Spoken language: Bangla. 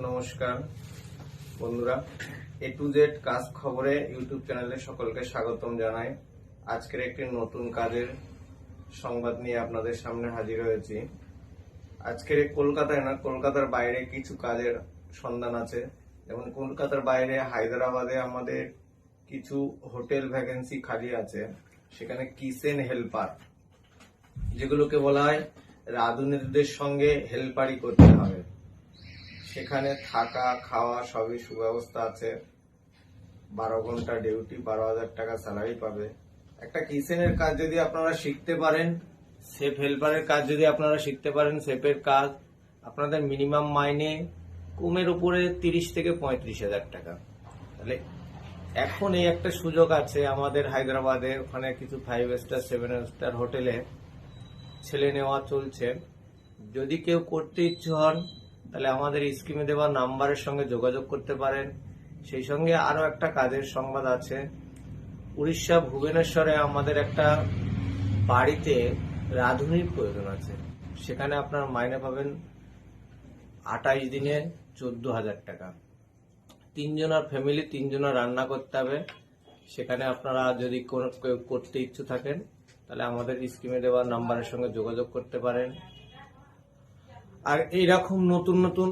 নমস্কার বন্ধুরা, এ টু জেড কাজ খবরে ইউটিউব চ্যানেলে সকলকে স্বাগতম জানাই। আজকের একটি নতুন কাজের সংবাদ নিয়ে আপনাদের সামনে হাজির হয়েছি। আজকের কলকাতায় না, কলকাতার বাইরে কিছু কাজের সন্ধান আছে। যেমন কলকাতার বাইরে হায়দ্রাবাদে আমাদের কিছু হোটেল ভ্যাকেন্সি খালি আছে। সেখানে কিচেন হেল্পার, যেগুলোকে বলা হয় রাঁধুনিদের সঙ্গে হেল্পারি করতে হবে। সেখানে থাকা খাওয়া সবই সুব্যবস্থা আছে। 12 ঘন্টা ডিউটি, 12,000 টাকা স্যালারি পাবে। একটা কিচেনের কাজ যদি আপনারা শিখতে পারেন, শেফ হেল্পারের কাজ যদি আপনারা শিখতে পারেন, শেফের কাজ আপনাদের মিনিমাম মাইনে কমের উপরে 30 থেকে 35,000 টাকা। তাহলে এখন এই একটা সুযোগ আছে আমাদের হায়দ্রাবাদে, ওখানে কিছু 5 স্টার 7 স্টার হোটেলে ছেলে নেওয়া চলছে। যদি কেউ করতে ইচ্ছে হন তাহলে আমাদের স্ক্রিনে দেওয়া নাম্বারের সঙ্গে যোগাযোগ করতে পারেন। সেই সঙ্গে আরো একটা কাজের সংবাদ আছে। উড়িষ্যা ভুবনেশ্বরে আমাদের একটা বাড়িতে রাঁধুনির প্রয়োজন আছে। সেখানে আপনার মাইনে পাবেন 28 দিনে 14,000 টাকা। 3 জনের ফ্যামিলি, 3 জনের রান্না করতে হবে। সেখানে আপনারা যদি কেউ করতে ইচ্ছু থাকেন তাহলে আমাদের স্ক্রিনে দেওয়া নাম্বারের সঙ্গে যোগাযোগ করতে পারেন। আর এইরকম নতুন নতুন